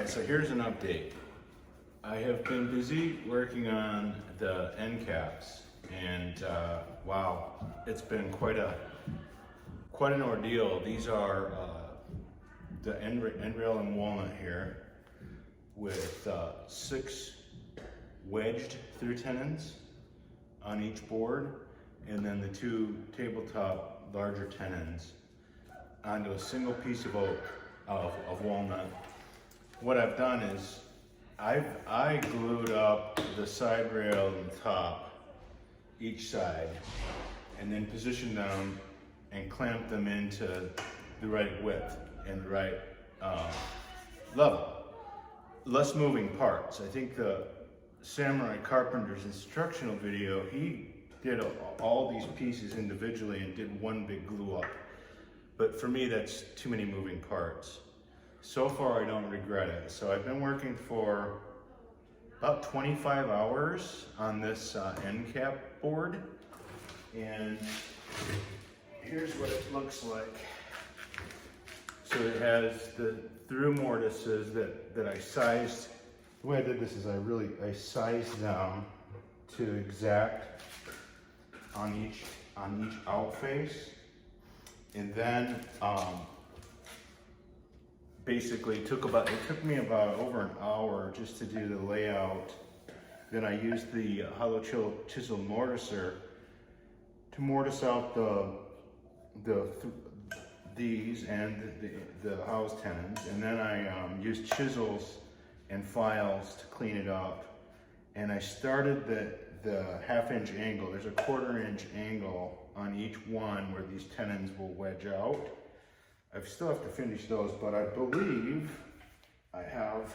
Alright, so here's an update. I have been busy working on the end caps, and wow, it's been quite an ordeal. These are the end rail and walnut here with 6 wedged through tenons on each board, and then the 2 tabletop larger tenons onto a single piece of oak of walnut. What I've done is I glued up the side rail and top each side, and then positioned them and clamped them into the right width and the right level. Less moving parts. I think the Samurai Carpenter's instructional video, he did all these pieces individually and did one big glue up. But for me, that's too many moving parts. So far, I don't regret it. So I've been working for about 25 hours on this end cap board. And here's what it looks like. So it has the through mortises that I sized. The way I did this is I sized them to exact on each out face. And then basically it took me about over an hour just to do the layout. Then I used the hollow chisel mortiser to mortise out these and the house tenons, and then I used chisels and files to clean it up. And I started the 1/2 inch angle. There's a 1/4 inch angle on each one where these tenons will wedge out. I still have to finish those, but I believe I have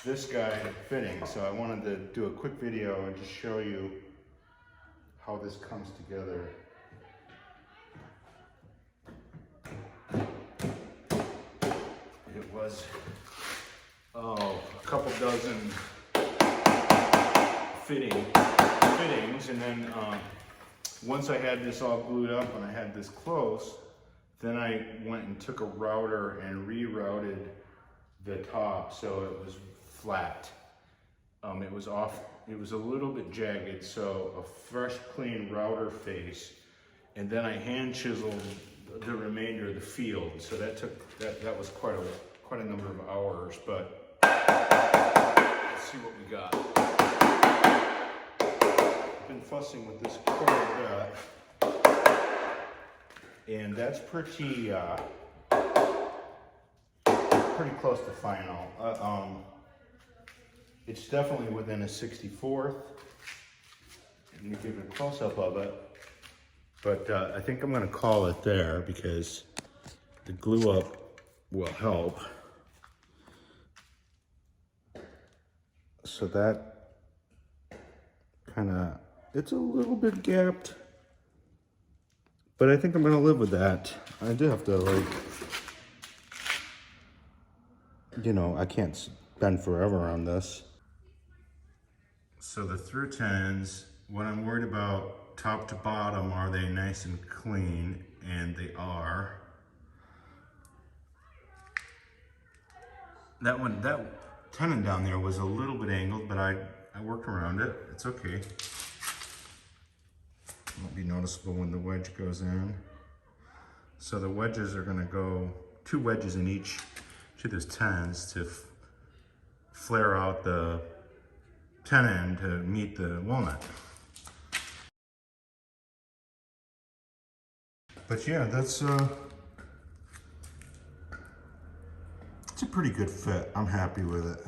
this guy fitting. So I wanted to do a quick video and just show you how this comes together. It was, a couple dozen fittings, and then once I had this all glued up and I had this close, then I went and took a router and rerouted the top so it was flat. It was a little bit jagged, so a fresh, clean router face, and then I hand chiseled the remainder of the field. So that was quite a number of hours, but let's see what we got. I've been fussing with this cord, and that's pretty close to final. It's definitely within a 64th. Let me give you a close-up of it. But I think I'm gonna call it there because the glue up will help. So that it's a little bit gapped, but I think I'm gonna live with that. I do have to I can't spend forever on this. So the through tenons, what I'm worried about top to bottom, are they nice and clean? And they are. That tenon down there was a little bit angled, but I worked around it. It's okay. Won't be noticeable when the wedge goes in. So the wedges are gonna go 2 wedges in each to those tenons to flare out the tenon to meet the walnut. But yeah, it's a pretty good fit. I'm happy with it.